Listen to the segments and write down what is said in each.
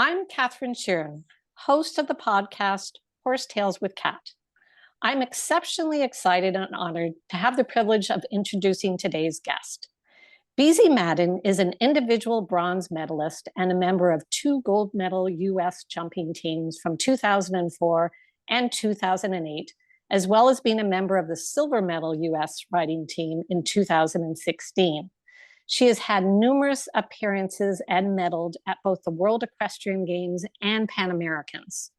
I'm Catherine Sheeran, host of the podcast Horse Tales with Cat. I'm exceptionally excited and honored to have the privilege of introducing today's guest. Beezie Madden is an individual bronze medalist and a member of 2 gold medal U.S. jumping teams from 2004 and 2008, as well as being a member of the silver medal U.S. riding team in 2016. She has had numerous appearances and medaled at both the World Equestrian Games and Pan Americans.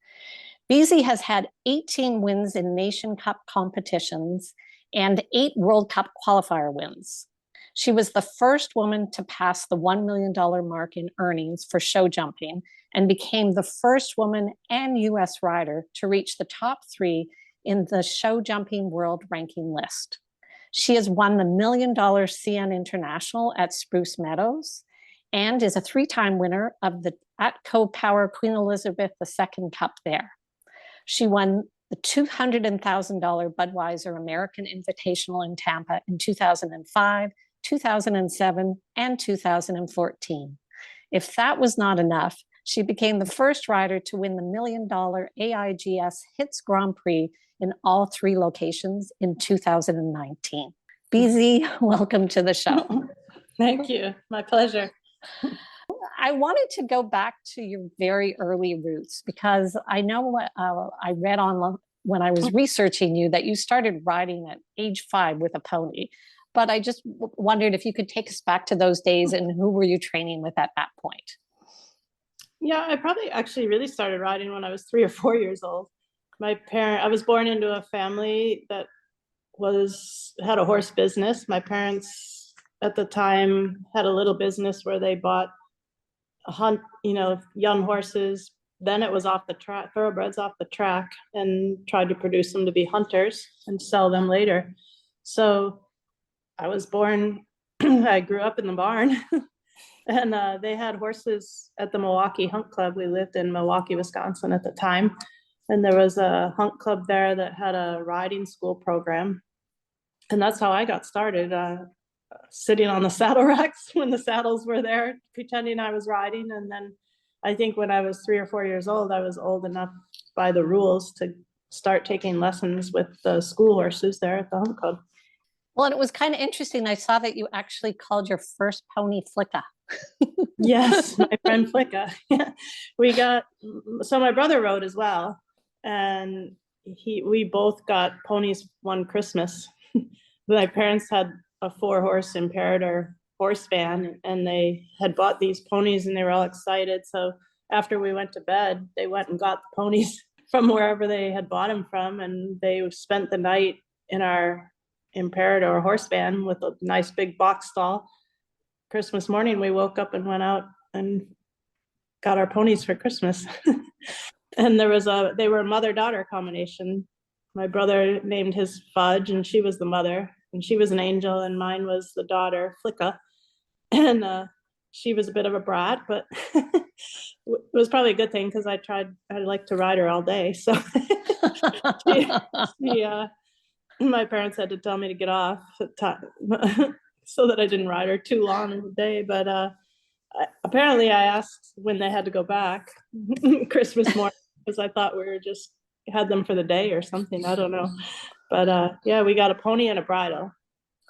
Beezie has had 18 wins in Nation Cup competitions and 8 World Cup qualifier wins. She was the first woman to pass the $1 million mark in earnings for show jumping and became the first woman and U.S. rider to reach the top 3 in the show jumping world ranking list. She has won the $1 million CN International at Spruce Meadows and is a 3-time winner of the Atco Power Queen Elizabeth II Cup there. She won the $200,000 Budweiser American Invitational in Tampa in 2005, 2007, and 2014. If that was not enough, she became the first rider to win the $1 million AIGS HITS Grand Prix in all 3 locations in 2019. Beezie, welcome to the show. Thank you. My pleasure. I wanted to go back to your very early roots because I know what I read on when I was researching you that you started riding at age 5 with a pony. But I just wondered if you could take us back to those days and who were you training with at that point? Yeah, I probably actually really started riding when I was 3 or 4 years old. I was born into a family that had a horse business. My parents at the time had a little business where they bought young horses. Then it was off the track, thoroughbreds off the track, and tried to produce them to be hunters and sell them later. So I was born, I grew up in the barn. And they had horses at the Milwaukee Hunt Club. We lived in Milwaukee, Wisconsin at the time. And there was a hunt club there that had a riding school program. And that's how I got started, sitting on the saddle racks when the saddles were there, pretending I was riding. And then I think when I was 3 or 4 years old, I was old enough by the rules to start taking lessons with the school horses there at the hunt club. Well, and it was kind of interesting. I saw that you actually called your first pony Flicka. Yes, my friend Flicka. So my brother rode as well. And we both got ponies one Christmas. My parents had a 4-horse Imperator horse van, and they had bought these ponies and they were all excited. So after we went to bed, they went and got the ponies from wherever they had bought them from. And they spent the night in our Imperator horse van with a nice big box stall. Christmas morning, we woke up and went out and got our ponies for Christmas. And they were a mother-daughter combination. My brother named his Fudge, and she was the mother, and she was an angel, and mine was the daughter, Flicka. And she was a bit of a brat, but it was probably a good thing because I liked to ride her all day. So my parents had to tell me to get off so that I didn't ride her too long in the day. But apparently I asked when they had to go back Christmas morning because I thought we had them for the day or something. I don't know. But yeah, we got a pony and a bridle.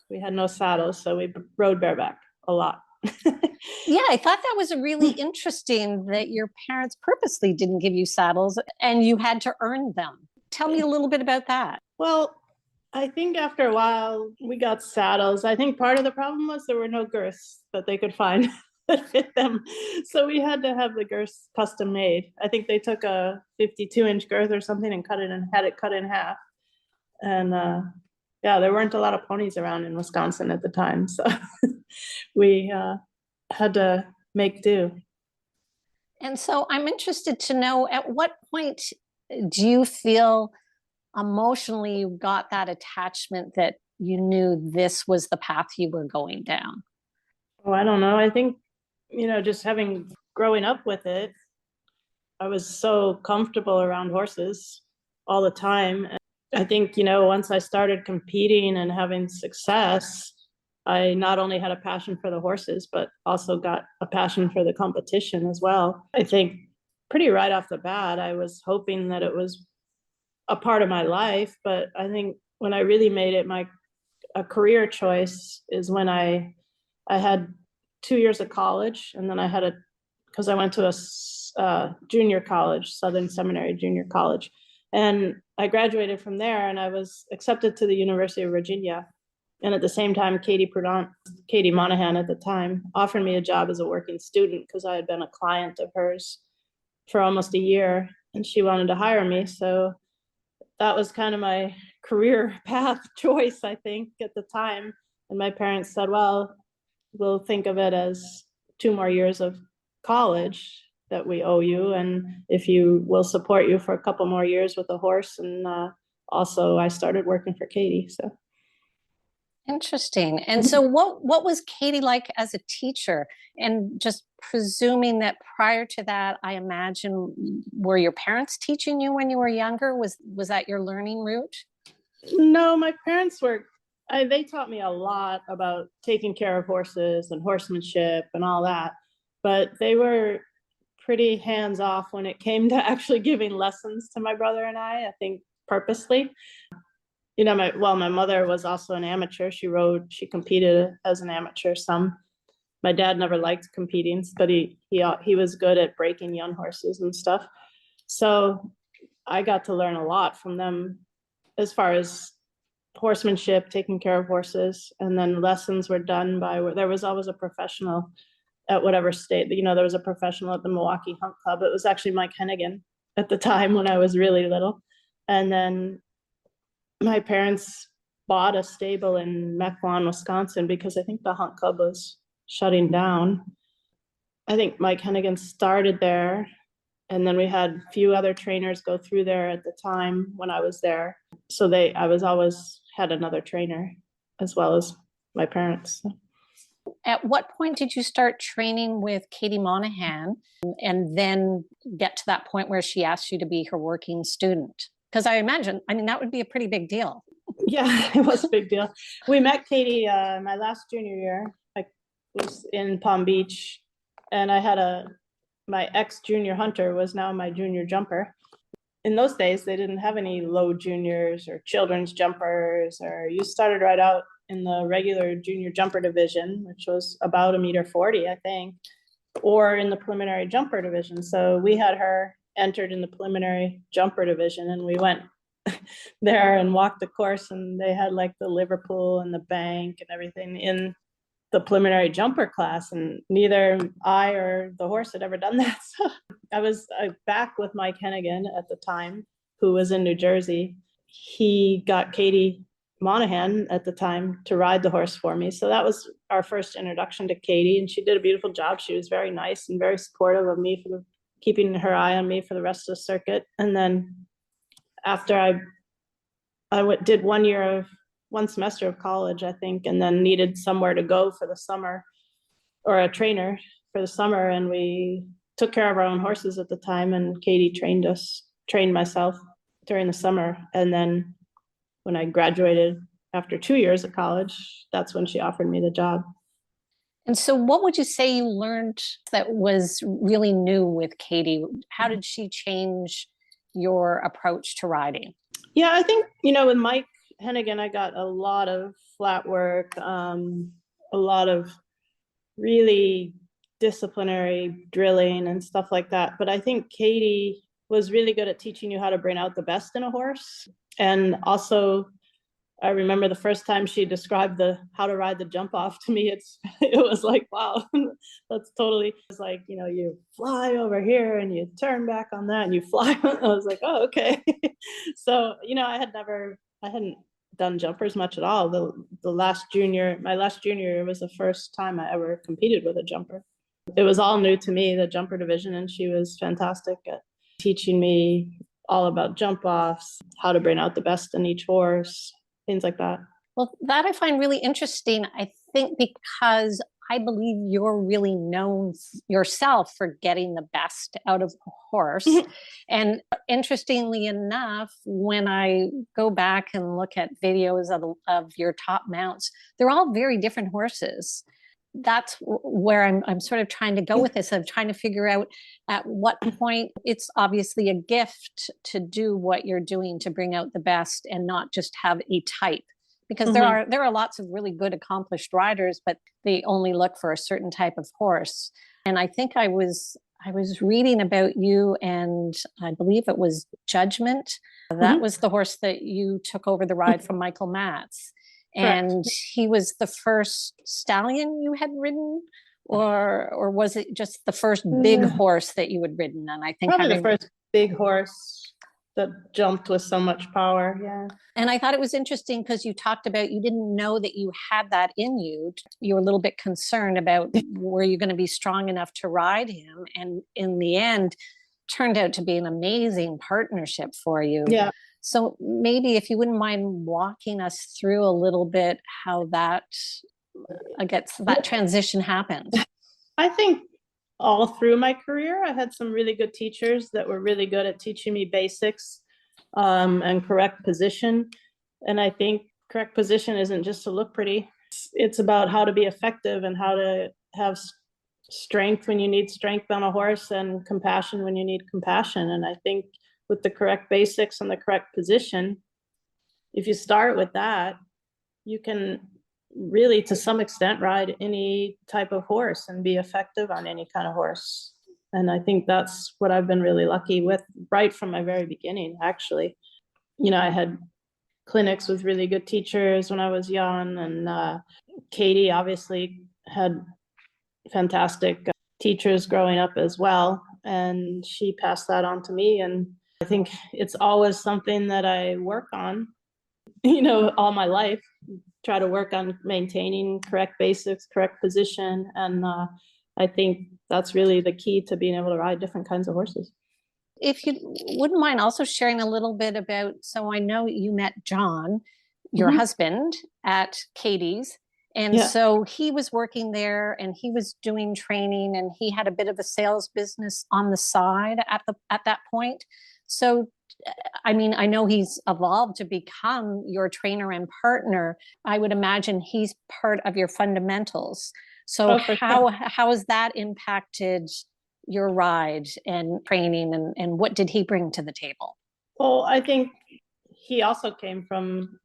We had no saddles, so we rode bareback a lot. Yeah, I thought that was really interesting that your parents purposely didn't give you saddles and you had to earn them. Tell me a little bit about that. Well, I think after a while we got saddles. I think part of the problem was there were no girths that they could find that fit them. So we had to have the girths custom made. I think they took a 52-inch girth or something and had it cut in half. And yeah, there weren't a lot of ponies around in Wisconsin at the time. So we had to make do. And so I'm interested to know, at what point do you feel emotionally you got that attachment that you knew this was the path you were going down? Oh, I don't know. I think, just growing up with it, I was so comfortable around horses all the time. And I think, once I started competing and having success, I not only had a passion for the horses, but also got a passion for the competition as well. I think pretty right off the bat. I was hoping that it was a part of my life, but I think when I really made it a career choice is when I had 2 years of college, and then because I went to a junior college, Southern Seminary Junior College, and I graduated from there, and I was accepted to the University of Virginia. And at the same time, Katie Monahan at the time offered me a job as a working student because I had been a client of hers for almost a year, and she wanted to hire me. So that was kind of my career path choice, I think, at the time. And my parents said, well, we'll think of it as 2 more years of college that we owe you. And if you will support you for a couple more years with a horse. And also I started working for Katie. So. Interesting. And so what was Katie like as a teacher? And just presuming that prior to that, I imagine, were your parents teaching you when you were younger? Was that your learning route? No, my parents they taught me a lot about taking care of horses and horsemanship and all that, but they were pretty hands off when it came to actually giving lessons to my brother and I think purposely. You know, my mother was also an amateur. She competed as an amateur some. My dad never liked competing, but he was good at breaking young horses and stuff. So I got to learn a lot from them as far as horsemanship, taking care of horses, and then lessons were done there was always a professional at whatever state. You know, there was a professional at the Milwaukee Hunt Club. It was actually Mike Hennigan at the time when I was really little. And then my parents bought a stable in Mequon, Wisconsin, because I think the hunt club was shutting down. I think Mike Hennigan started there, and then we had a few other trainers go through there at the time when I was there. So I was always had another trainer as well as my parents. At what point did you start training with Katie Monahan and then get to that point where she asked you to be her working student? Because I imagine, that would be a pretty big deal. Yeah, it was a big deal. We met Katie my last junior year. I was in Palm Beach, and I had my ex-junior hunter was now my junior jumper. In those days, they didn't have any low juniors or children's jumpers, or you started right out in the regular junior jumper division, which was about 1.40 meters, I think, or in the preliminary jumper division. So we had her entered in the preliminary jumper division, and we went there and walked the course, and they had like the Liverpool and the bank and everything in the preliminary jumper class, and neither I or the horse had ever done that. So I was back with Mike Hennigan at the time, who was in New Jersey. He got Katie Monahan at the time to ride the horse for me. So that was our first introduction to Katie, and she did a beautiful job. She was very nice and very supportive of me for keeping her eye on me for the rest of the circuit. And then after I did 1 semester of college, I think, and then needed somewhere to go for the summer, or a trainer for the summer. And we took care of our own horses at the time, and Katie trained myself during the summer. And then when I graduated after 2 years of college, that's when she offered me the job. And so what would you say you learned that was really new with Katie? How did she change your approach to riding? Yeah, I think, with Mike Hennigan, I got a lot of flat work, a lot of really disciplinary drilling and stuff like that. But I think Katie was really good at teaching you how to bring out the best in a horse. And also, I remember the first time she described how to ride the jump off to me, it was like, wow, that's totally, it's like, you fly over here and you turn back on that and you fly. I was like, oh, okay. So, I hadn't done jumpers much at all. My last junior year was the first time I ever competed with a jumper. It was all new to me, the jumper division, and she was fantastic at teaching me all about jump offs, how to bring out the best in each horse, things like that. Well, that I find really interesting. I think because I believe you're really known yourself for getting the best out of a horse. And interestingly enough, when I go back and look at videos of your top mounts, they're all very different horses. that's where I'm sort of trying to go with this. I'm trying to figure out at what point it's obviously a gift to do what you're doing to bring out the best and not just have a type, because there are lots of really good accomplished riders, but they only look for a certain type of horse. And I think I was reading about you, and I believe it was Judgment. That was the horse that you took over the ride from Michael Matz. And he was the first stallion you had ridden, or was it just the first big horse that you had ridden? And I think probably the first big horse that jumped with so much power. Yeah. And I thought it was interesting because you talked about you didn't know that you had that in you. You were a little bit concerned about were you going to be strong enough to ride him, and in the end turned out to be an amazing partnership for you. Yeah. So maybe if you wouldn't mind walking us through a little bit how that transition happened. I think all through my career, I had some really good teachers that were really good at teaching me basics and correct position. And I think correct position isn't just to look pretty. It's about how to be effective and how to have strength when you need strength on a horse and compassion when you need compassion. And I think with the correct basics and the correct position, if you start with that, you can really, to some extent, ride any type of horse and be effective on any kind of horse. And I think that's what I've been really lucky with right from my very beginning, actually. You know, I had clinics with really good teachers when I was young, and Katie obviously had fantastic teachers growing up as well, and she passed that on to me. And I think it's always something that I work on, you know, all my life, try to work on maintaining correct basics, correct position. And I think that's really the key to being able to ride different kinds of horses. If you wouldn't mind also sharing a little bit about, so I know you met John, your husband, at Katie's. And so he was working there and he was doing training, and he had a bit of a sales business on the side at that point. So, I mean, I know he's evolved to become your trainer and partner. I would imagine he's part of your fundamentals. So how has that impacted your ride and training, and what did he bring to the table? Well, I think he also came from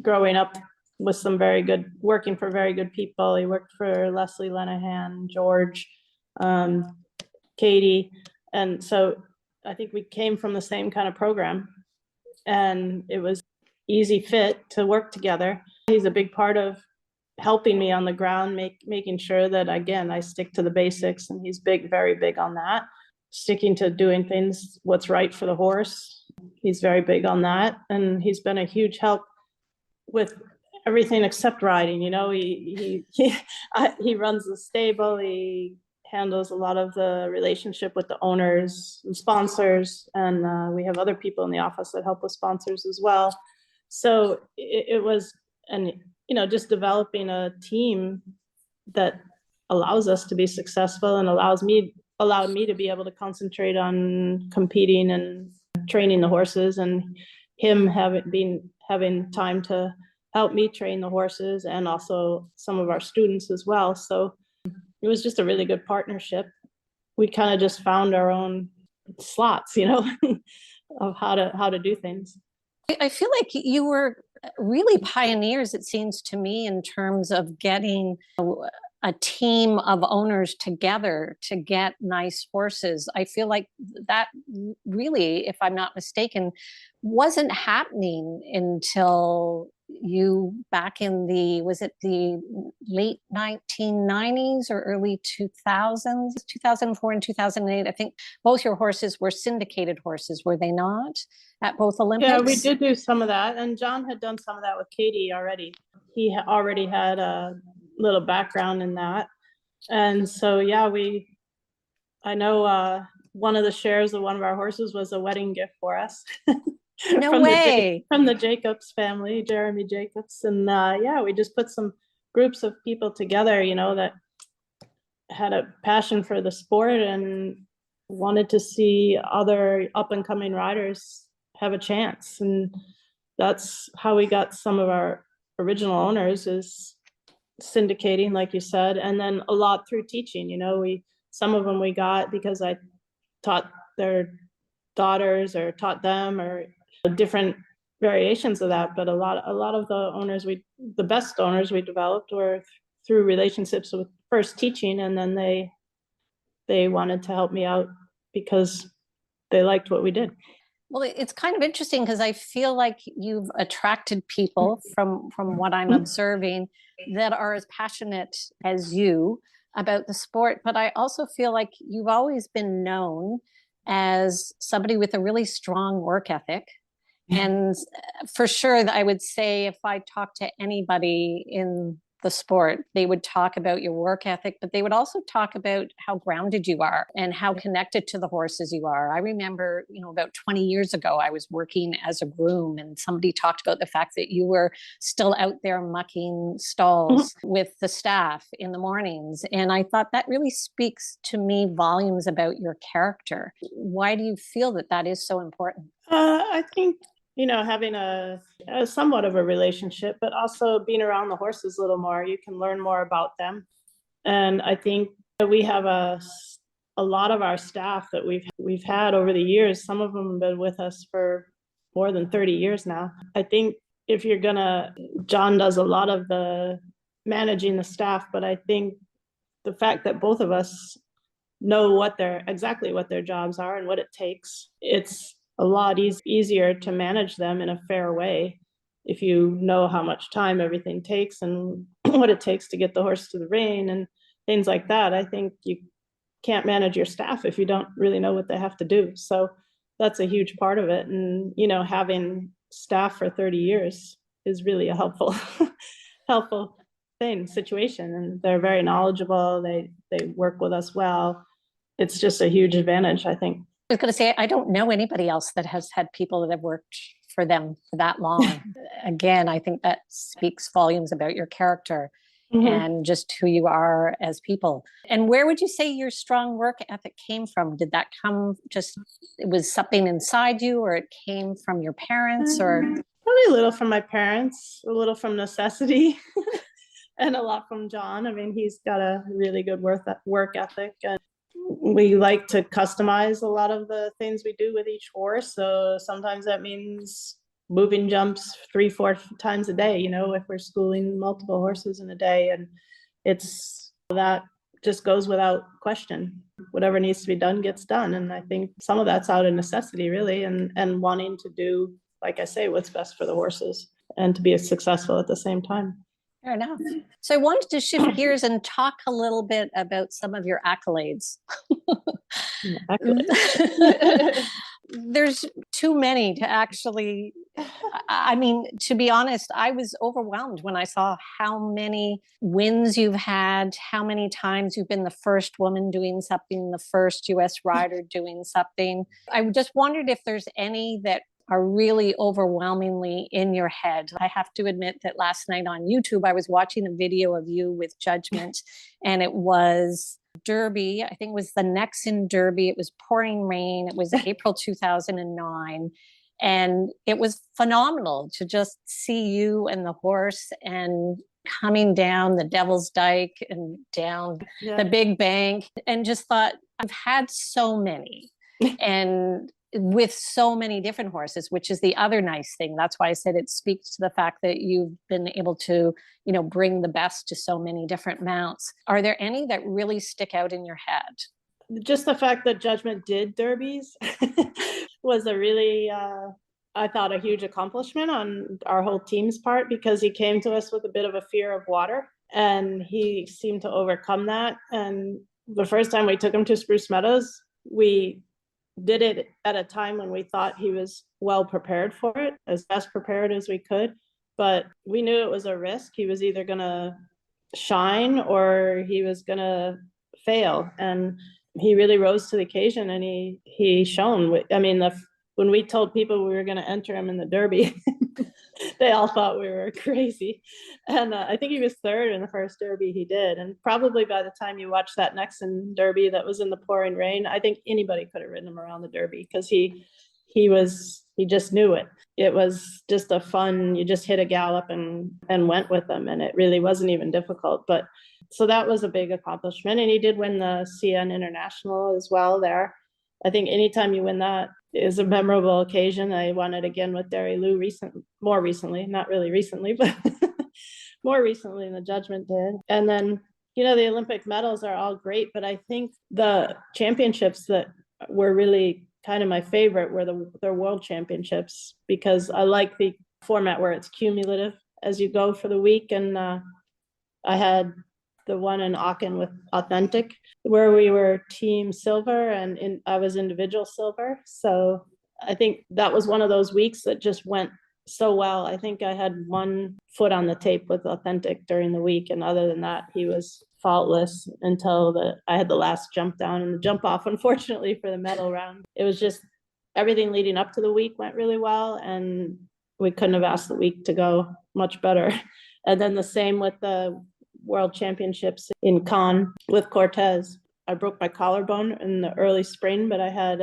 growing up with some working for very good people. He worked for Leslie Lenahan, George, Katie. And so I think we came from the same kind of program, and it was easy fit to work together. He's a big part of helping me on the ground, making sure that, again, I stick to the basics, and he's very big on that. Sticking to doing things, what's right for the horse. He's very big on that. And he's been a huge help with everything except riding. You know, he runs the stable. He handles a lot of the relationship with the owners and sponsors. And we have other people in the office that help with sponsors as well. So it was, and you know, just developing a team that allows us to be successful and allowed me to be able to concentrate on competing and training the horses, and him having time to help me train the horses and also some of our students as well. So it was just a really good partnership. We kind of just found our own slots, you know, of how to do things. I feel like you were really pioneers, it seems to me, in terms of getting a team of owners together to get nice horses. I feel like that really, if I'm not mistaken, wasn't happening until you back in was it the late 1990s or early 2000s, 2004 and 2008. I think both your horses were syndicated horses, were they not, at both Olympics? Yeah, we did do some of that. And John had done some of that with Katie already. He already had a little background in that. And so, yeah, I know one of the shares of one of our horses was a wedding gift for us. No way. From the Jacobs family, Jeremy Jacobs. And yeah, we just put some groups of people together, you know, that had a passion for the sport and wanted to see other up and coming riders have a chance. And that's how we got some of our original owners, is syndicating, like you said, and then a lot through teaching. Some of them we got because I taught their daughters or taught them, or different variations of that. But a lot of the owners, the best owners we developed were through relationships with first teaching, and then they wanted to help me out because they liked what we did. Well, it's kind of interesting because I feel like you've attracted people from what I'm observing that are as passionate as you about the sport. But I also feel like you've always been known as somebody with a really strong work ethic. And for sure, I would say if I talk to anybody in the sport, they would talk about your work ethic, but they would also talk about how grounded you are and how connected to the horses you are. I remember, about 20 years ago, I was working as a groom and somebody talked about the fact that you were still out there mucking stalls with the staff in the mornings. And I thought that really speaks to me volumes about your character. Why do you feel that that is so important? I think having a somewhat of a relationship, but also being around the horses a little more, you can learn more about them. And I think that we have a lot of our staff that we've had over the years. Some of them have been with us for more than 30 years now. I think if John does a lot of the managing the staff, but I think the fact that both of us know exactly what their jobs are and what it takes, it's a lot easier to manage them in a fair way if you know how much time everything takes and what it takes to get the horse to the rein and things like that. I think you can't manage your staff if you don't really know what they have to do. So that's a huge part of it. And, having staff for 30 years is really a helpful situation. And they're very knowledgeable. They work with us well. It's just a huge advantage, I think. I was going to say, I don't know anybody else that has had people that have worked for them for that long. Again, I think that speaks volumes about your character and just who you are as people. And where would you say your strong work ethic came from? Did that come it was something inside you, or it came from your parents, or? Probably a little from my parents, a little from necessity, and a lot from John. I mean, he's got a really good work ethic. And we like to customize a lot of the things we do with each horse. So sometimes that means moving jumps 3-4 times a day, if we're schooling multiple horses in a day. And that just goes without question. Whatever needs to be done gets done. And I think some of that's out of necessity, really, and wanting to do, like I say, what's best for the horses and to be successful at the same time. Fair enough. So I wanted to shift gears and talk a little bit about some of your accolades. There's too many to actually, to be honest, I was overwhelmed when I saw how many wins you've had, how many times you've been the first woman doing something, the first US rider doing something. I just wondered if there's any that are really overwhelmingly in your head. I have to admit that last night on YouTube, I was watching a video of you with Judgment, and it was Derby. I think it was the Nexen Derby. It was pouring rain. It was April 2009. And it was phenomenal to just see you and the horse and coming down the Devil's Dyke and down the Big Bank, and just thought, I've had so many. And with so many different horses, which is the other nice thing. That's why I said it speaks to the fact that you've been able to, bring the best to so many different mounts. Are there any that really stick out in your head? Just the fact that Judgment did derbies was a really, I thought, a huge accomplishment on our whole team's part, because he came to us with a bit of a fear of water, and he seemed to overcome that. And the first time we took him to Spruce Meadows, we did it at a time when we thought he was well prepared for it, as best prepared as we could. But we knew it was a risk. He was either going to shine or he was going to fail. And he really rose to the occasion, and he shone. I mean, when we told people we were going to enter him in the Derby, they all thought we were crazy. And I think he was third in the first Derby he did. And probably by the time you watch that Nexen Derby that was in the pouring rain, I think anybody could have ridden him around the Derby, because he he just knew it. It was just a fun, you just hit a gallop and went with them. And it really wasn't even difficult. But so that was a big accomplishment. And he did win the CN International as well there. I think anytime you win that is a memorable occasion. I won it again with Derry Lou more recently, not really recently, but more recently than the judgment did. And then, the Olympic medals are all great, but I think the championships that were really kind of my favorite were the world championships, because I like the format where it's cumulative as you go for the week. And I had the one in Aachen with Authentic, where we were team silver and I was individual silver. So I think that was one of those weeks that just went so well. I think I had one foot on the tape with Authentic during the week. And other than that, he was faultless until I had the last jump down and the jump off, unfortunately, for the medal round. It was just everything leading up to the week went really well. And we couldn't have asked the week to go much better. And then the same with the World Championships in Cannes with Cortez. I broke my collarbone in the early spring, but I had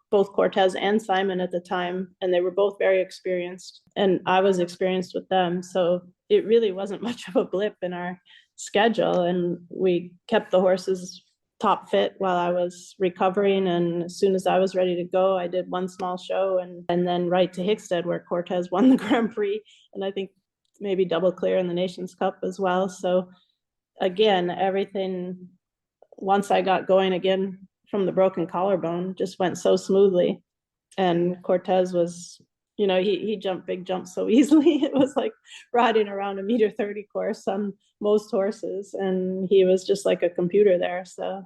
both Cortez and Simon at the time, and they were both very experienced, and I was experienced with them. So it really wasn't much of a blip in our schedule, and we kept the horses top fit while I was recovering. And as soon as I was ready to go, I did one small show and then right to Hickstead, where Cortez won the Grand Prix, and I think maybe double clear in the Nations Cup as well. So again, everything, once I got going again from the broken collarbone, just went so smoothly. And Cortez was, he jumped big jumps so easily. It was like riding around a 1.30 meter course on most horses, and he was just like a computer there. So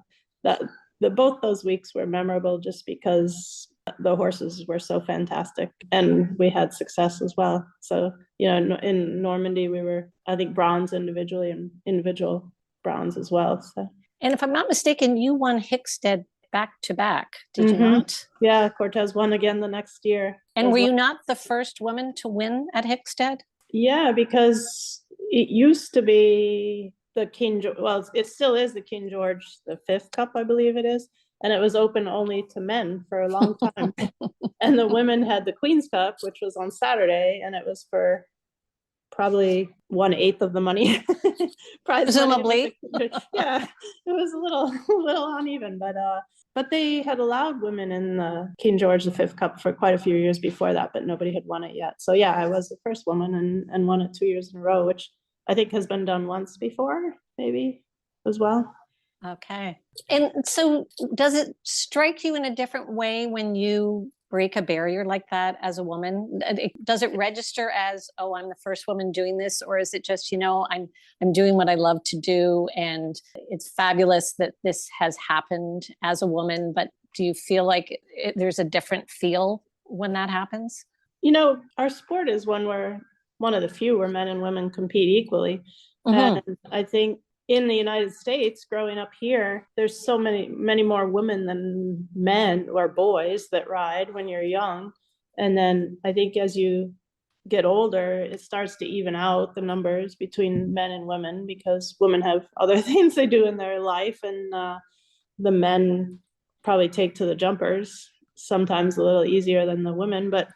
both those weeks were memorable just because the horses were so fantastic, and we had success as well. So, in Normandy, we were, I think, bronze individually and individual bronze as well. So. And if I'm not mistaken, you won Hickstead back to back, did you not? Yeah, Cortez won again the next year. And were you not the first woman to win at Hickstead? Yeah, because it used to be the King, well, it still is the King George V Cup, I believe it is. And it was open only to men for a long time. And the women had the Queen's Cup, which was on Saturday, and it was for probably 1/8 of the money. Presumably. Yeah, it was a little uneven, but they had allowed women in the King George V Cup for quite a few years before that, but nobody had won it yet. So yeah, I was the first woman and won it 2 years in a row, which I think has been done once before, maybe as well. Okay. And so does it strike you in a different way when you break a barrier like that as a woman? Does it register as, oh, I'm the first woman doing this? Or is it just, I'm doing what I love to do, and it's fabulous that this has happened as a woman, but do you feel like there's a different feel when that happens? Our sport is one of the few where men and women compete equally. Mm-hmm. And I think in the United States, growing up here, there's so many more women than men or boys that ride when you're young. And then I think as you get older, it starts to even out the numbers between men and women, because women have other things they do in their life, and the men probably take to the jumpers sometimes a little easier than the women. But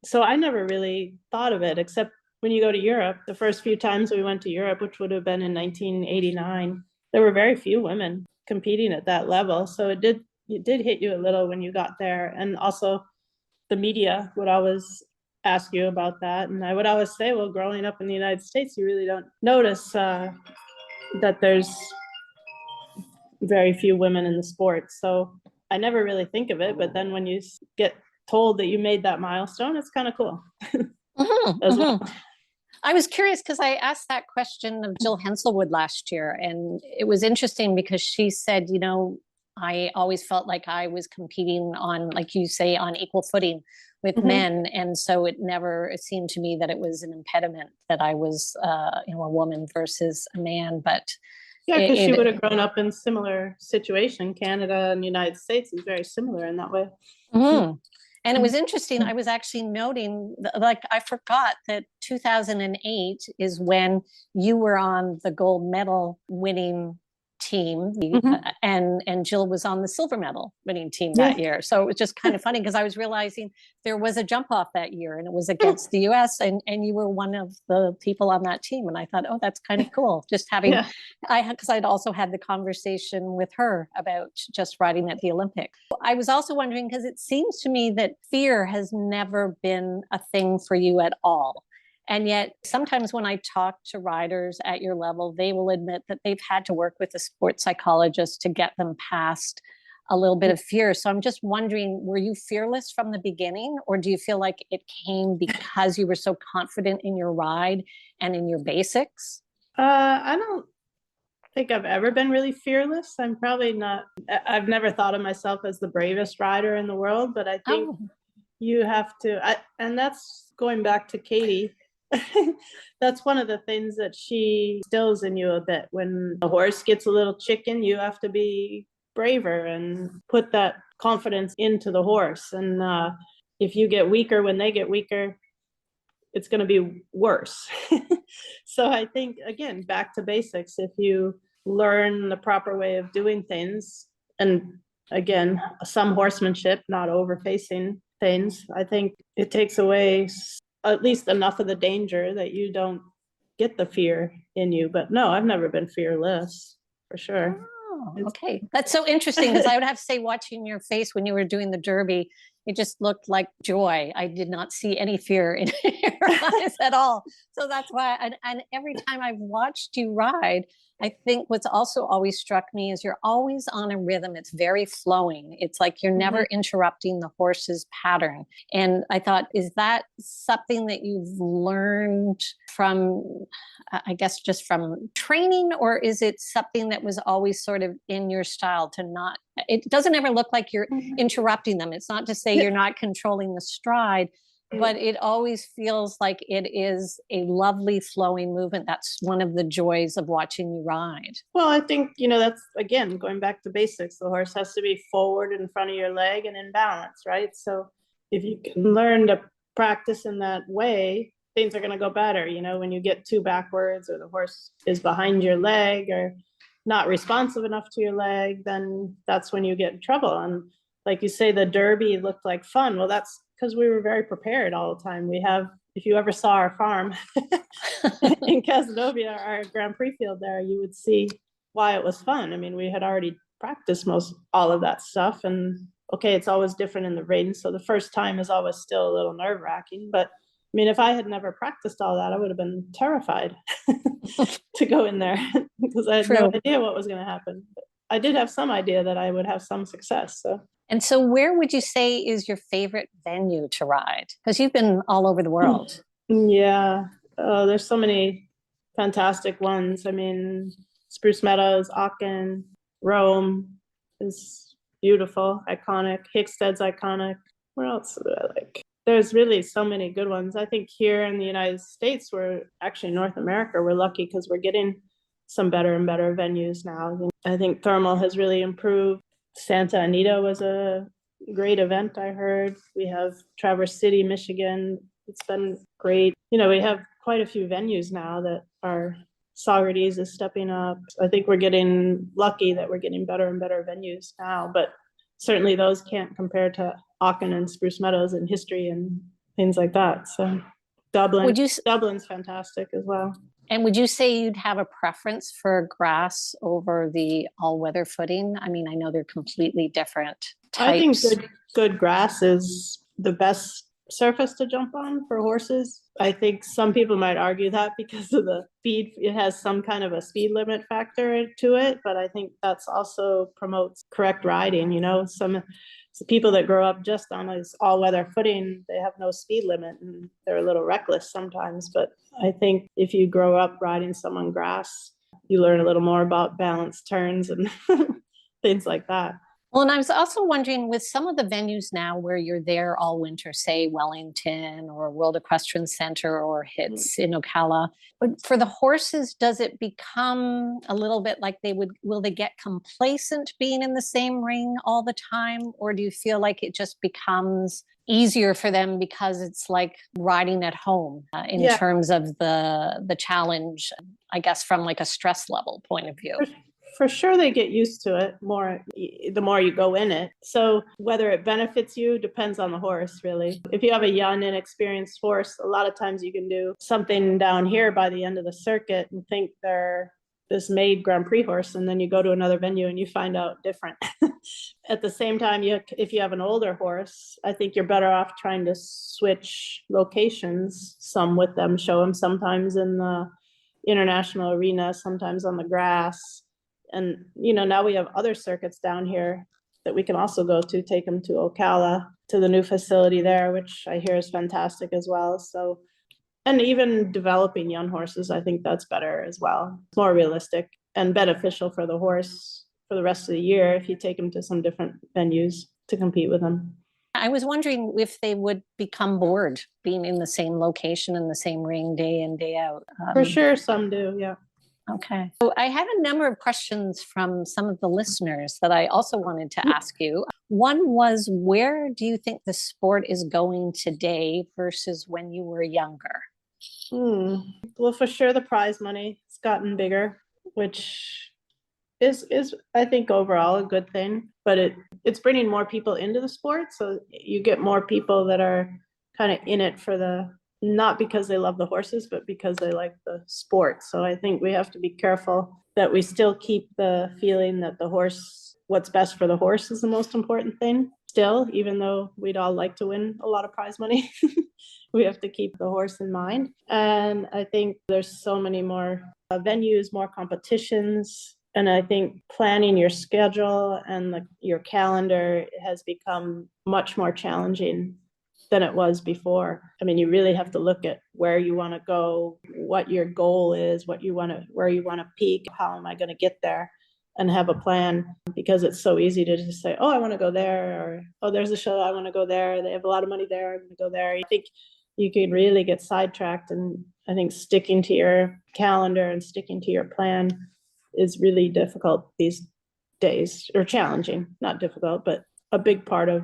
so I never really thought of it, except when you go to Europe. The first few times we went to Europe, which would have been in 1989, there were very few women competing at that level. So it did hit you a little when you got there. And also the media would always ask you about that. And I would always say, well, growing up in the United States, you really don't notice that there's very few women in the sport. So I never really think of it. But then when you get told that you made that milestone, it's kind of cool. Mm-hmm, as well. I was curious because I asked that question of Jill Henselwood last year, and it was interesting because she said, I always felt like I was competing on, like you say, on equal footing with men. And so it seemed to me that it was an impediment that I was, a woman versus a man. But yeah, because she would have grown up in similar situation. Canada and the United States is very similar in that way. Mm-hmm. And it was interesting. I was actually noting, I forgot that 2008 is when you were on the gold medal winning team, Mhm. and Jill was on the silver medal winning team Yeah. that year. So it was just kind of funny because I was realizing there was a jump off that year and it was against the US, and you were one of the people on that team. And I thought, oh, that's kind of cool. Just having, Yeah. because I'd also had the conversation with her about just riding at the Olympics. I was also wondering, because it seems to me that fear has never been a thing for you at all. And yet sometimes when I talk to riders at your level, they will admit that they've had to work with a sports psychologist to get them past a little bit of fear. So I'm just wondering, were you fearless from the beginning, or do you feel like it came because you were so confident in your ride and in your basics? I don't think I've ever been really fearless. I'm probably not, I've never thought of myself as the bravest rider in the world, but I think Oh, you have to, and that's going back to Katie. That's one of the things that she instills in you a bit. When a horse gets a little chicken, you have to be braver and put that confidence into the horse. And if you get weaker when they get weaker, it's going to be worse. So I think, again, back to basics. If you learn the proper way of doing things, and again, some horsemanship, not overfacing things, I think it takes away at least enough of the danger that you don't get the fear in you. But no, I've never been fearless, for sure. oh, okay. That's so interesting, because I would have to say, watching your face when you were doing the Derby, it just looked like joy. I did not see any fear in your eyes at all. So that's why, and every time I've watched you ride, I think what's also always struck me is you're always on a rhythm. It's very flowing. It's like you're never interrupting the horse's pattern. And I thought, is that something that you've learned from, I guess, just from training, or is it something that was always sort of in your style to not, it doesn't ever look like you're interrupting them. It's not to say you're not controlling the stride, but it always feels like it is a lovely flowing movement. That's one of the joys of watching you ride. Well, I think, that's, again, going back to basics. The horse has to be forward in front of your leg and in balance, right? So if you can learn to practice in that way, things are going to go better. When you get too backwards, or the horse is behind your leg, or not responsive enough to your leg, then that's when you get in trouble. And like you say, the Derby looked like fun. Well, that's because we were very prepared all the time. If you ever saw our farm in Casanova, our Grand Prix field there, you would see why it was fun. I mean, we had already practiced all of that stuff. And okay, it's always different in the ring. So the first time is always still a little nerve-wracking. But I mean, if I had never practiced all that, I would have been terrified to go in there because I had no idea what was going to happen. But I did have some idea that I would have some success. And so where would you say is your favorite venue to ride? Because you've been all over the world. Yeah, there's so many fantastic ones. I mean, Spruce Meadows, Aachen, Rome is beautiful, iconic. Hickstead's iconic. Where else do I like? There's really so many good ones. I think here in the United States, North America, we're lucky because we're getting some better and better venues now. I think Thermal has really improved. Santa Anita was a great event, I heard. We have Traverse City, Michigan. It's been great. We have quite a few venues now that are, Saugerties is stepping up. I think we're getting lucky that we're getting better and better venues now, but certainly those can't compare to Aachen and Spruce Meadows in history and things like that. So Dublin's fantastic as well. And would you say you'd have a preference for grass over the all-weather footing? I mean, I know they're completely different types. I think good grass is the best surface to jump on for horses. I think some people might argue that because of the speed, it has some kind of a speed limit factor to it, but I think that's also promotes correct riding. Some people that grow up just on this all-weather footing, they have no speed limit and they're a little reckless sometimes. But I think if you grow up riding some on grass, you learn a little more about balanced turns and things like that. Well, and I was also wondering, with some of the venues now where you're there all winter, say Wellington or World Equestrian Center or HITS in Ocala, but for the horses, does it become a little bit like will they get complacent being in the same ring all the time? Or do you feel like it just becomes easier for them because it's like riding at home in terms of the challenge, I guess, from like a stress level point of view? For sure, they get used to it more the more you go in it. So whether it benefits you depends on the horse, really. If you have a young, inexperienced horse, a lot of times you can do something down here by the end of the circuit and think they're this made Grand Prix horse, and then you go to another venue and you find out different. At the same time, if you have an older horse, I think you're better off trying to switch locations some with them, show them sometimes in the international arena, sometimes on the grass. And, now we have other circuits down here that we can also go to, take them to Ocala, to the new facility there, which I hear is fantastic as well. So, and even developing young horses, I think that's better as well. It's more realistic and beneficial for the horse for the rest of the year if you take them to some different venues to compete with them. I was wondering if they would become bored being in the same location in the same ring day in, day out. For sure, some do, yeah. Okay. So I had a number of questions from some of the listeners that I also wanted to ask you. One was, where do you think the sport is going today versus when you were younger? Well, for sure, the prize money has gotten bigger, which is I think overall a good thing, but it's bringing more people into the sport. So you get more people that are kind of in it for not because they love the horses, but because they like the sport. So I think we have to be careful that we still keep the feeling that what's best for the horse is the most important thing still, even though we'd all like to win a lot of prize money. We have to keep the horse in mind. And I think there's so many more venues, more competitions. And I think planning your schedule and your calendar has become much more challenging than it was before. I mean, you really have to look at where you want to go, what your goal is, where you want to peak, how am I going to get there, and have a plan, because it's so easy to just say, oh, I want to go there, or, oh, there's a show, I want to go there. They have a lot of money there, I'm going to go there. I think you can really get sidetracked. And I think sticking to your calendar and sticking to your plan is really difficult these days, or challenging, not difficult, but a big part of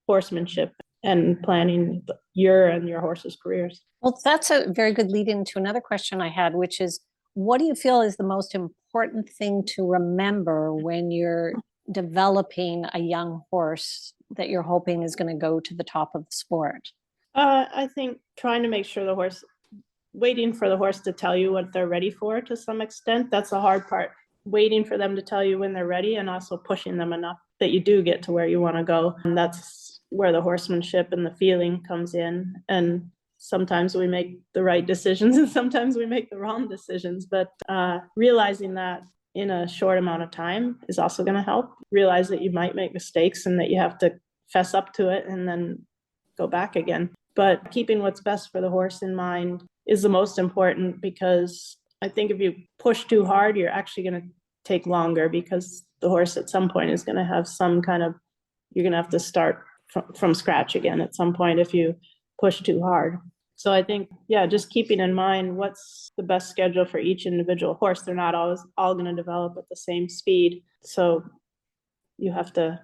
horsemanship and planning your and your horse's careers. Well, that's a very good lead into another question I had, which is, what do you feel is the most important thing to remember when you're developing a young horse that you're hoping is going to go to the top of the sport? I think trying to make sure waiting for the horse to tell you what they're ready for to some extent. That's the hard part. Waiting for them to tell you when they're ready, and also pushing them enough that you do get to where you want to go. And that's where the horsemanship and the feeling comes in. And sometimes we make the right decisions and sometimes we make the wrong decisions. But realizing that in a short amount of time is also going to help. Realize that you might make mistakes and that you have to fess up to it and then go back again. But keeping what's best for the horse in mind is the most important, because I think if you push too hard, you're actually going to take longer, because the horse at some point is going to have you're going to have to start from scratch again at some point if you push too hard. So I think, just keeping in mind what's the best schedule for each individual horse. They're not always all going to develop at the same speed. So you have to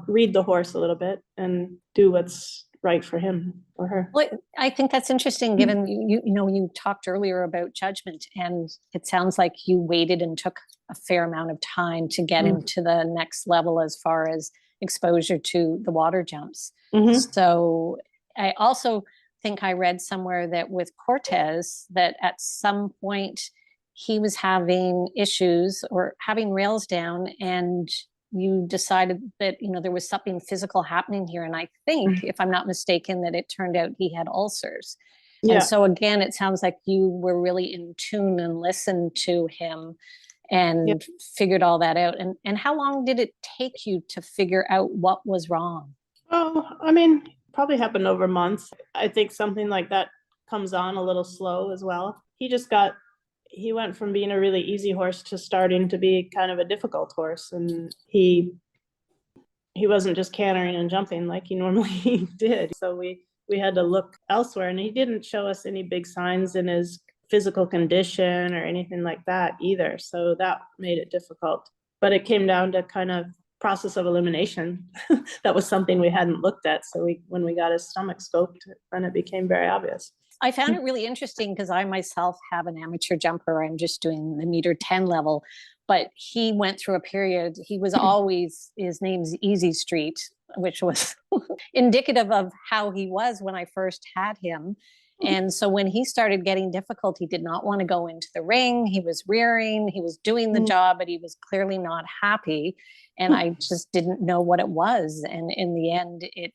read the horse a little bit and do what's right for him or her. Well, I think that's interesting, given you talked earlier about judgment, and it sounds like you waited and took a fair amount of time to get him to the next level as far as exposure to the water jumps. So I also think I read somewhere that with Cortez, that at some point he was having issues or having rails down, and you decided that, there was something physical happening here. And I think, if I'm not mistaken, that it turned out he had ulcers. Yeah. And so again, it sounds like you were really in tune and listened to him and figured all that out. And how long did it take you to figure out what was wrong? Oh, I mean, probably happened over months. I think something like that comes on a little slow as well. He went from being a really easy horse to starting to be kind of a difficult horse. And he wasn't just cantering and jumping like he normally did. So we had to look elsewhere, and he didn't show us any big signs in his physical condition or anything like that either. So that made it difficult. But it came down to kind of process of elimination. That was something we hadn't looked at. So when we got his stomach scoped, then it became very obvious. I found it really interesting because I myself have an amateur jumper. I'm just doing the meter 10 level, but he went through a period. He was always, his name's Easy Street, which was indicative of how he was when I first had him. And so when he started getting difficult, he did not want to go into the ring. He was rearing, he was doing the job, but he was clearly not happy. And I just didn't know what it was. And in the end, it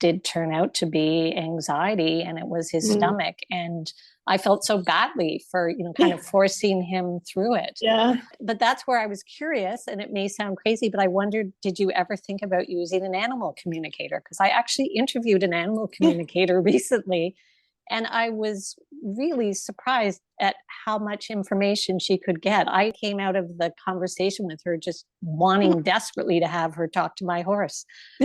did turn out to be anxiety, and it was his stomach. And I felt so badly for, kind of forcing him through it. Yeah. But that's where I was curious, and it may sound crazy, but I wondered, did you ever think about using an animal communicator? Because I actually interviewed an animal communicator recently, and I was really surprised at how much information she could get. I came out of the conversation with her just wanting desperately to have her talk to my horse,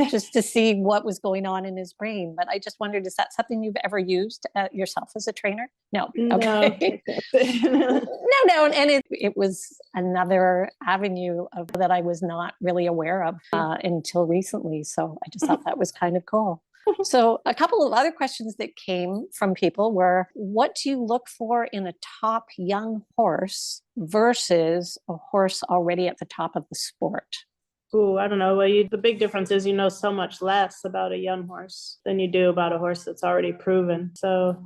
just to see what was going on in his brain. But I just wondered, is that something you've ever used yourself as a trainer? No. Okay. No. And it was another avenue that I was not really aware of until recently. So I just thought that was kind of cool. So a couple of other questions that came from people were, what do you look for in a top young horse versus a horse already at the top of the sport? Ooh, I don't know. Well, the big difference is you know so much less about a young horse than you do about a horse that's already proven. So,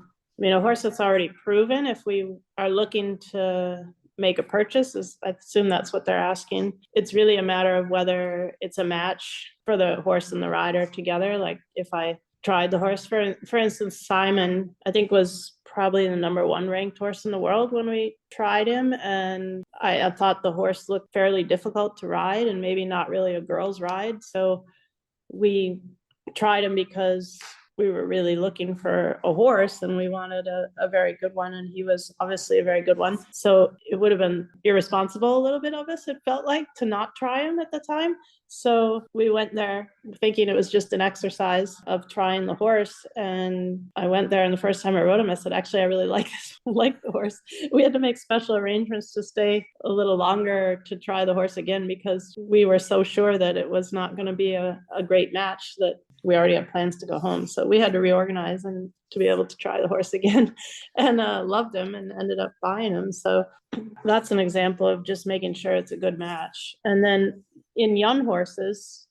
a horse that's already proven, if we are looking to make a purchase, I assume that's what they're asking. It's really a matter of whether it's a match for the horse and the rider together. Like if I tried the horse, for instance, Simon, I think was probably the number 1 ranked horse in the world when we tried him. And I thought the horse looked fairly difficult to ride and maybe not really a girl's ride. So we tried him because we were really looking for a horse and we wanted a very good one. And he was obviously a very good one. So it would have been irresponsible a little bit of us, it felt like, to not try him at the time. So we went there thinking it was just an exercise of trying the horse. And I went there, and the first time I rode him, I said, actually, I really like the horse. We had to make special arrangements to stay a little longer to try the horse again, because we were so sure that it was not going to be a great match that we already had plans to go home. So we had to reorganize and to be able to try the horse again, and loved him and ended up buying him. So that's an example of just making sure it's a good match. And then in young horses,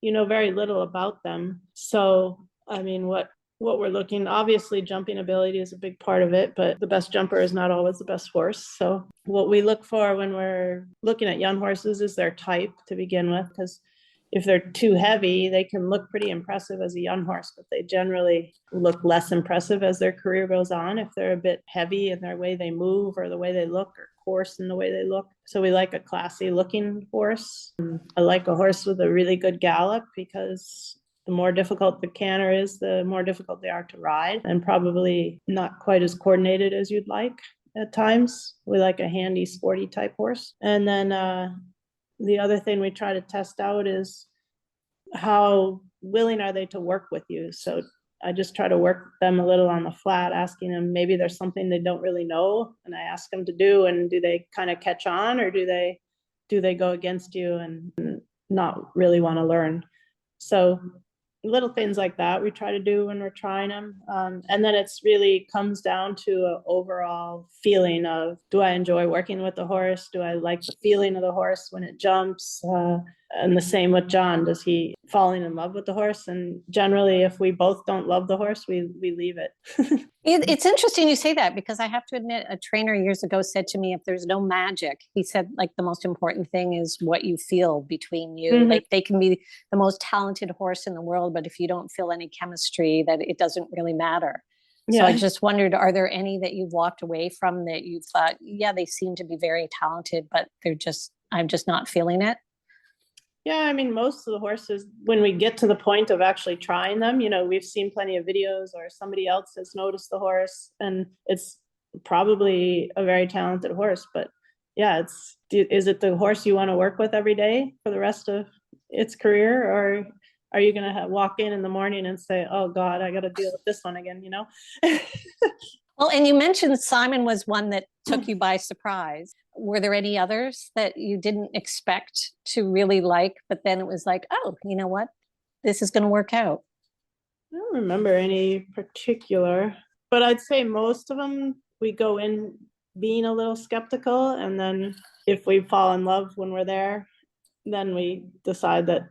you know very little about them. So, what we're looking, obviously jumping ability is a big part of it, but the best jumper is not always the best horse. So what we look for when we're looking at young horses is their type to begin with, because if they're too heavy, they can look pretty impressive as a young horse, but they generally look less impressive as their career goes on if they're a bit heavy in their way they move or the way they look, or coarse in the way they look. So we like a classy looking horse. I like a horse with a really good gallop, because the more difficult the canter is, the more difficult they are to ride, and probably not quite as coordinated as you'd like at times. We like a handy, sporty type horse. And then the other thing we try to test out is how willing are they to work with you. So I just try to work them a little on the flat, asking them maybe there's something they don't really know, and I ask them to do, and do they kind of catch on, or do they go against you and not really want to learn. So little things like that we try to do when we're trying them. And then it's really comes down to an overall feeling of, do I enjoy working with the horse? Do I like the feeling of the horse when it jumps? And the same with John. Does he falling in love with the horse? And generally, if we both don't love the horse, we leave it. It's interesting you say that, because I have to admit, a trainer years ago said to me, if there's no magic, he said, like, the most important thing is what you feel between you. Mm-hmm. Like, they can be the most talented horse in the world, but if you don't feel any chemistry, that it doesn't really matter. Yeah. So I just wondered, are there any that you've walked away from that you thought, yeah, they seem to be very talented, but I'm just not feeling it? Yeah, most of the horses, when we get to the point of actually trying them, we've seen plenty of videos, or somebody else has noticed the horse, and it's probably a very talented horse. But yeah, is it the horse you want to work with every day for the rest of its career, or are you going to walk in the morning and say, oh God, I got to deal with this one again, Well, and you mentioned Simon was one that took you by surprise. Were there any others that you didn't expect to really like, but then it was like, oh, you know what? This is going to work out. I don't remember any particular. But I'd say most of them, we go in being a little skeptical, and then if we fall in love when we're there, then we decide that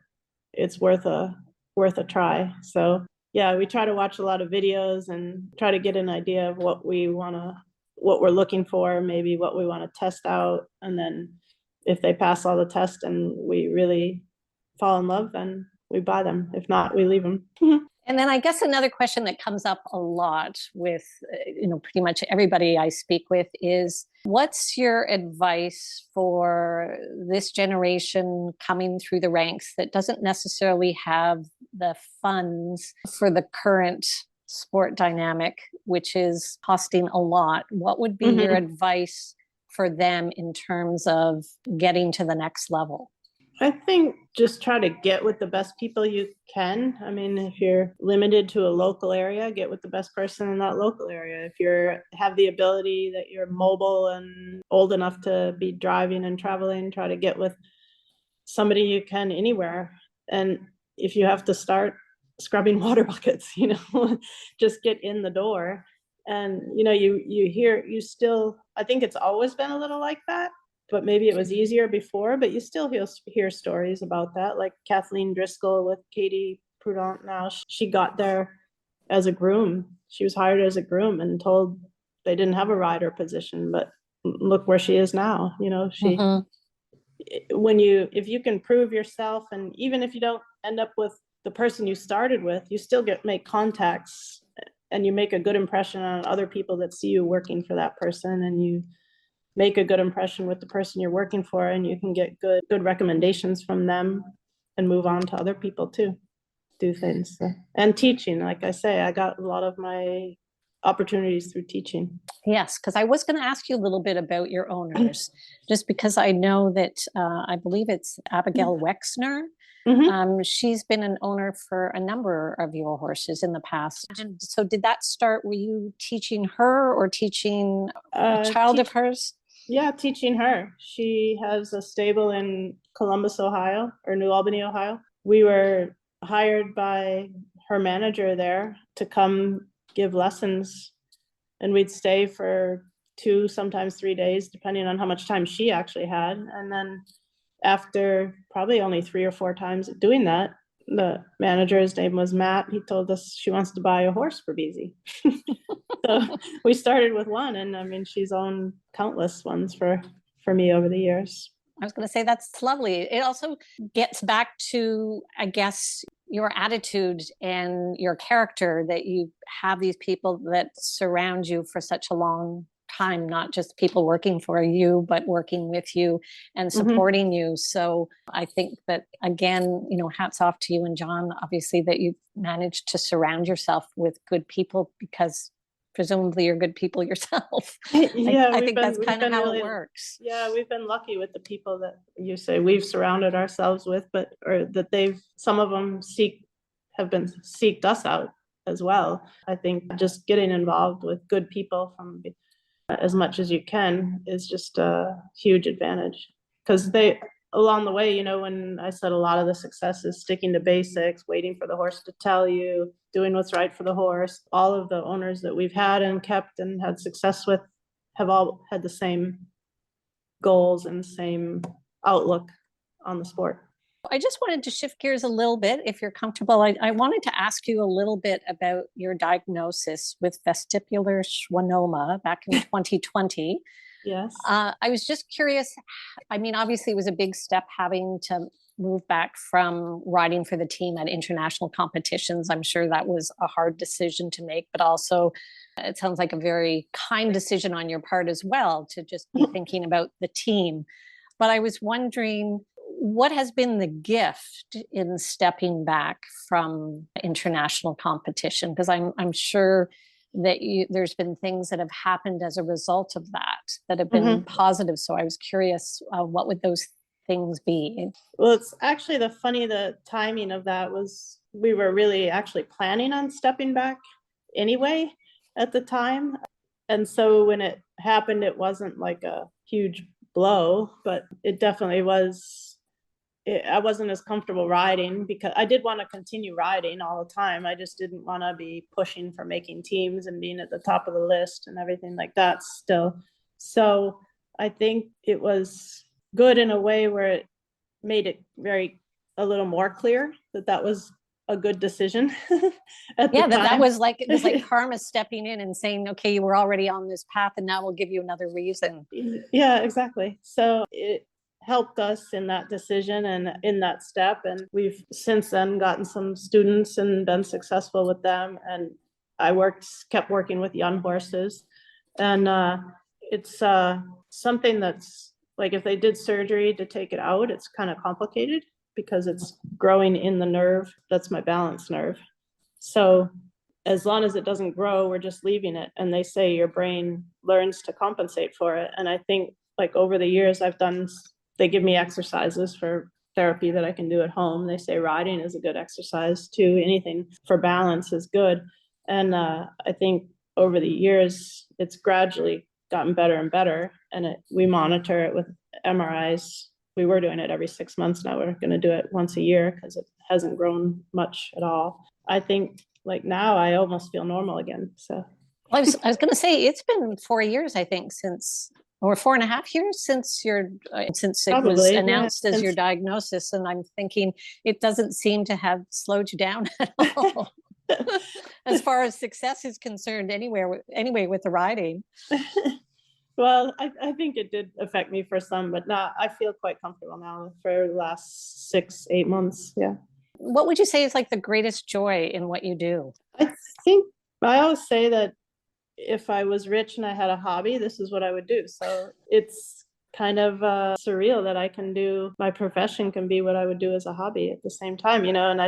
it's worth a try. So yeah, we try to watch a lot of videos and try to get an idea of what we're looking for, maybe what we want to test out. And then if they pass all the tests and we really fall in love, then we buy them. If not, we leave them. And then I guess another question that comes up a lot with, pretty much everybody I speak with is, what's your advice for this generation coming through the ranks that doesn't necessarily have the funds for the current sport dynamic, which is costing a lot? What would be your advice for them in terms of getting to the next level? I think just try to get with the best people you can. I mean, if you're limited to a local area, get with the best person in that local area. If you have the ability that you're mobile and old enough to be driving and traveling, try to get with somebody you can anywhere. And if you have to start scrubbing water buckets, just get in the door. And, you still, I think it's always been a little like that. But maybe it was easier before, but you still hear stories about that. Like Kathleen Driscoll with Katie Prudent now, she got there as a groom. She was hired as a groom and told they didn't have a rider position, but look where she is now. If you can prove yourself, and even if you don't end up with the person you started with, you still make contacts and you make a good impression on other people that see you working for that person, and you make a good impression with the person you're working for, and you can get good recommendations from them and move on to other people too, do things. And teaching, like I say, I got a lot of my opportunities through teaching. Yes, because I was going to ask you a little bit about your owners, just because I know that I believe it's Abigail Wexner. She's been an owner for a number of your horses in the past. And so did that start, were you teaching her or teaching a child of hers? Yeah, teaching her. She has a stable in Columbus, Ohio, or New Albany, Ohio. We were hired by her manager there to come give lessons, and we'd stay for 2, sometimes 3 days, depending on how much time she actually had. And then after probably only 3 or 4 times of doing that, the manager, his name was Matt, he told us she wants to buy a horse for Beezie. So we started with one, and I mean, she's owned countless ones for me over the years. I was going to say, that's lovely. It also gets back to, I guess, your attitude and your character, that you have these people that surround you for such a long time, not just people working for you, but working with you and supporting you. So I think that, again, hats off to you and John, obviously, that you've managed to surround yourself with good people, because presumably you're good people yourself. Yeah, I think that's kind of how it works. Yeah, we've been lucky with the people that you say we've surrounded ourselves with, or that some of them have been seeked us out as well. I think just getting involved with good people from as much as you can is just a huge advantage, because along the way, when I said a lot of the success is sticking to basics, waiting for the horse to tell you, doing what's right for the horse. All of the owners that we've had and kept and had success with have all had the same goals and same outlook on the sport. I just wanted to shift gears a little bit, if you're comfortable. I wanted to ask you a little bit about your diagnosis with vestibular schwannoma back in 2020. Yes. I was just curious. I mean, obviously, it was a big step having to move back from riding for the team at international competitions. I'm sure that was a hard decision to make, but also it sounds like a very kind decision on your part as well, to just be thinking about the team. But I was wondering, what has been the gift in stepping back from international competition? Because I'm sure that there's been things that have happened as a result of that have been positive. So I was curious, what would those things be? Well, it's actually the timing of that was, we were really actually planning on stepping back anyway at the time. And so when it happened, it wasn't like a huge blow, but it definitely was I wasn't as comfortable riding, because I did want to continue riding all the time. I just didn't want to be pushing for making teams and being at the top of the list and everything like that still. So I think it was good in a way where it made it a little more clear that that was a good decision at the time. That was like, it was like karma stepping in and saying, okay, you were already on this path and now we'll give you another reason. Yeah, exactly. So it helped us in that decision and in that step. And we've since then gotten some students and been successful with them. And I kept working with young horses. And it's something that's like, if they did surgery to take it out, it's kind of complicated because it's growing in the nerve. That's my balance nerve. So as long as it doesn't grow, we're just leaving it. And they say your brain learns to compensate for it. And I think like over the years they give me exercises for therapy that I can do at home. They say riding is a good exercise too. Anything for balance is good. And I think over the years, it's gradually gotten better and better. And we monitor it with MRIs. We were doing it every 6 months. Now we're going to do it once a year because it hasn't grown much at all. I think like now I almost feel normal again. So I was going to say, it's been 4 years, I think, or 4.5 years since it was announced as your diagnosis. And I'm thinking it doesn't seem to have slowed you down at all. As far as success is concerned, anyway, with the riding. Well, I think it did affect me for some, but now I feel quite comfortable now for the last 6-8 months. Yeah. What would you say is like the greatest joy in what you do? I think I always say that if I was rich and I had a hobby, this is what I would do. So it's kind of surreal that I can do, my profession can be what I would do as a hobby at the same time, you know. And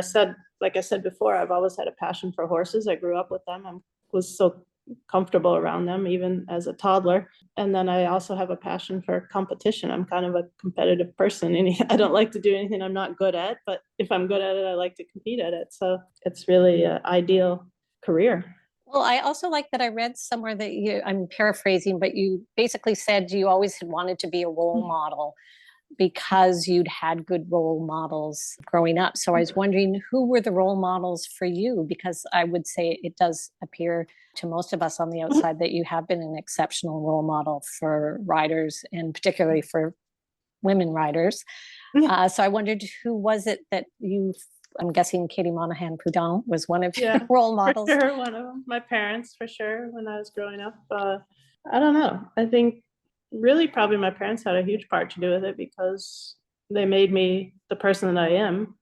like I said before, I've always had a passion for horses. I grew up with them. I was so comfortable around them, even as a toddler. And then I also have a passion for competition. I'm kind of a competitive person. And I don't like to do anything I'm not good at, but if I'm good at it, I like to compete at it. So it's really an ideal career. Well, I also like that I read somewhere that I'm paraphrasing, but you basically said you always had wanted to be a role model because you'd had good role models growing up. So I was wondering, who were the role models for you? Because I would say it does appear to most of us on the outside that you have been an exceptional role model for riders, and particularly for women riders. So I wondered, who was it that I'm guessing Katie Monahan Prudhomme was one of your role models. For sure, one of them. My parents, for sure, when I was growing up. I don't know. I think really probably my parents had a huge part to do with it because they made me the person that I am.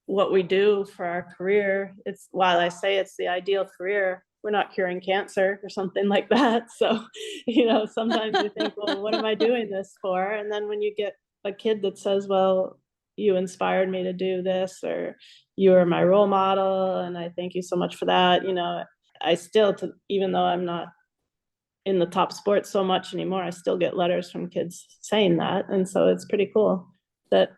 What we do for our career, while I say it's the ideal career, we're not curing cancer or something like that. So, sometimes you think, well, what am I doing this for? And then when you get a kid that says, well, you inspired me to do this, or you are my role model, and I thank you so much for that. I still, even though I'm not in the top sport so much anymore, I still get letters from kids saying that. And so it's pretty cool that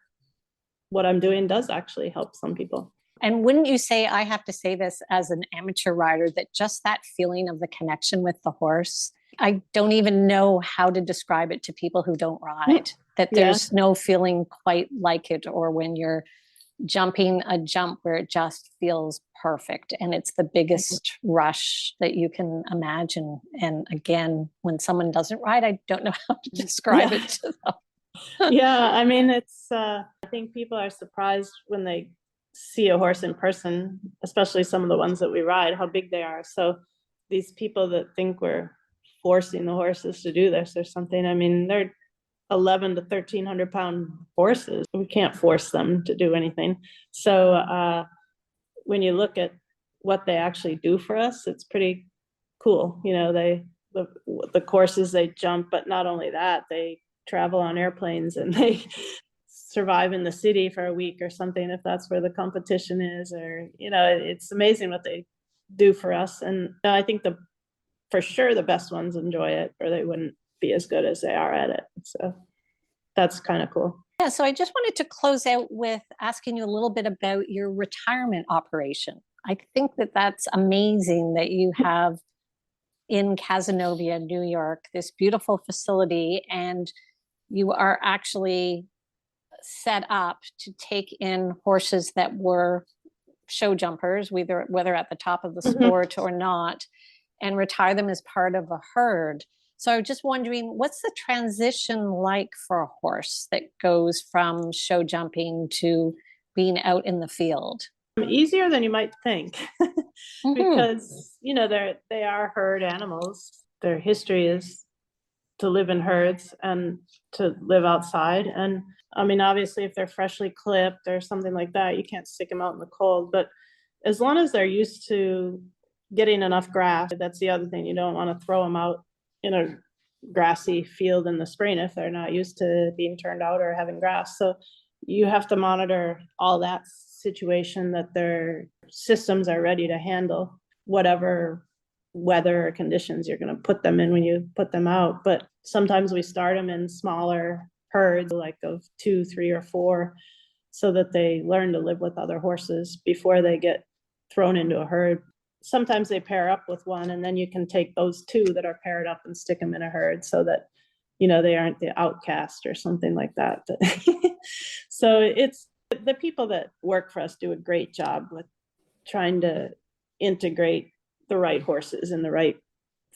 what I'm doing does actually help some people. And wouldn't you say, I have to say this as an amateur rider, that just that feeling of the connection with the horse, I don't even know how to describe it to people who don't ride, that there's no feeling quite like it, or when you're jumping a jump where it just feels perfect and it's the biggest rush that you can imagine. And again, when someone doesn't ride, I don't know how to describe it to them. Yeah, I mean, I think people are surprised when they see a horse in person, especially some of the ones that we ride, how big they are. So these people that think we're forcing the horses to do this or something, I mean, they're 11 to 1,300 pound horses. We can't force them to do anything. So when you look at what they actually do for us, it's pretty cool. The courses they jump, but not only that, they travel on airplanes and they survive in the city for a week or something, if that's where the competition is, or, it's amazing what they do for us. And I think for sure the best ones enjoy it, or they wouldn't be as good as they are at it. So that's kind of cool. Yeah. So I just wanted to close out with asking you a little bit about your retirement operation. I think that that's amazing that you have in Cazenovia, New York, this beautiful facility, and you are actually set up to take in horses that were show jumpers, whether at the top of the sport or not, and retire them as part of a herd. So I'm just wondering, what's the transition like for a horse that goes from show jumping to being out in the field? Easier than you might think because, they are herd animals. Their history is to live in herds and to live outside. And I mean, obviously, if they're freshly clipped or something like that, you can't stick them out in the cold. But as long as they're used to getting enough grass, that's the other thing. You don't want to throw them out in a grassy field in the spring if they're not used to being turned out or having grass. So you have to monitor all that situation, that their systems are ready to handle whatever weather or conditions you're going to put them in when you put them out. But sometimes we start them in smaller herds, like of 2, 3, or 4, so that they learn to live with other horses before they get thrown into a herd. Sometimes they pair up with one, and then you can take those 2 that are paired up and stick them in a herd so that, they aren't the outcast or something like that. So it's the people that work for us do a great job with trying to integrate the right horses in the right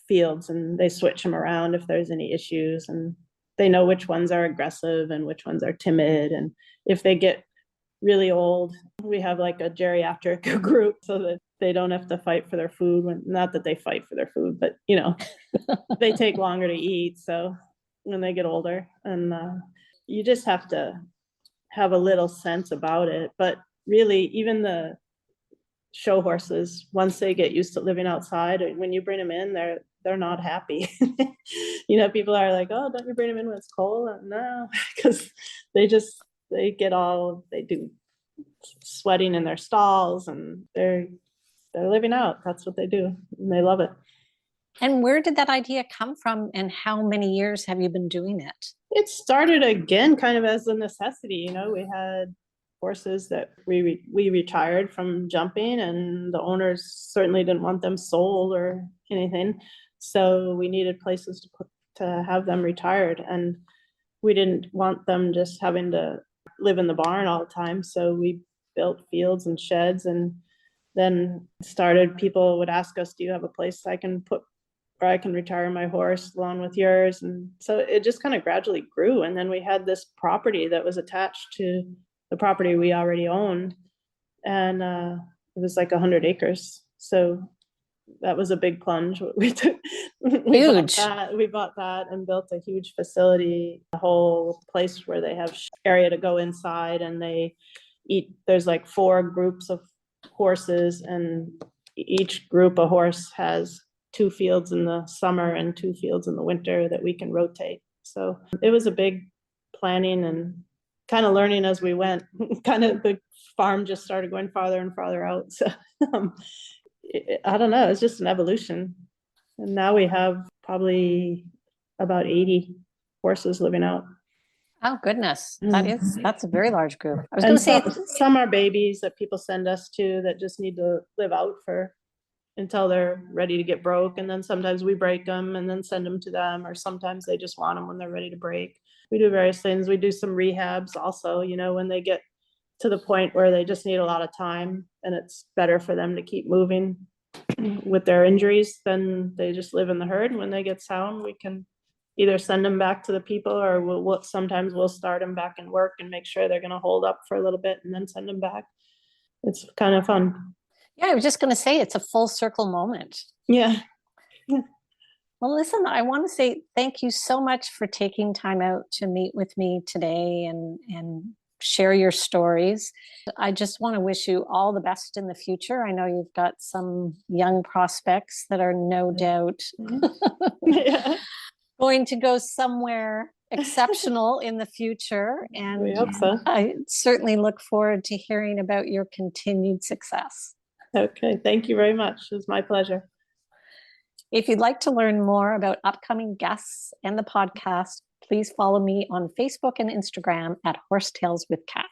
fields, and they switch them around if there's any issues, and they know which ones are aggressive and which ones are timid. And if they get really old, we have like a geriatric group so that they don't have to fight for their food. Not that they fight for their food, but they take longer to eat. So when they get older, and you just have to have a little sense about it. But really, even the show horses, once they get used to living outside, when you bring them in, they're not happy. People are like, oh, don't you bring them in when it's cold? No, because they do sweating in their stalls, and they're living out. That's what they do, and they love it. And where did that idea come from, and how many years have you been doing it? It started again kind of as a necessity. We had horses that we retired from jumping, and the owners certainly didn't want them sold or anything. So we needed places to have them retired, and we didn't want them just having to live in the barn all the time. So we built fields and sheds, and then people would ask us, do you have a place I can put where I can retire my horse along with yours? And so it just kind of gradually grew. And then we had this property that was attached to the property we already owned. And it was like 100 acres. So that was a big plunge. We bought that and built a huge facility, a whole place where they have area to go inside, and they eat. There's like 4 groups of horses, and each group of horse has 2 fields in the summer and 2 fields in the winter that we can rotate. So it was a big planning and kind of learning as we went. Kind of the farm just started going farther and farther out. So I don't know, it's just an evolution. And now we have probably about 80 horses living out. Oh, goodness. That's a very large group. I was And going to say some are babies that people send us to that just need to live out until they're ready to get broke. And then sometimes we break them and then send them to them, or sometimes they just want them when they're ready to break. We do various things. We do some rehabs also, when they get to the point where they just need a lot of time and it's better for them to keep moving with their injuries, then they just live in the herd. And when they get sound, we can either send them back to the people, or sometimes we'll start them back in work and make sure they're going to hold up for a little bit and then send them back. It's kind of fun. Yeah, I was just going to say it's a full circle moment. Yeah. Well, listen, I want to say thank you so much for taking time out to meet with me today and share your stories. I just want to wish you all the best in the future. I know you've got some young prospects that are no doubt going to go somewhere exceptional in the future. And we hope so. I certainly look forward to hearing about your continued success. Okay, thank you very much. It was my pleasure. If you'd like to learn more about upcoming guests and the podcast, please follow me on Facebook and Instagram at Horse Tales with Cat.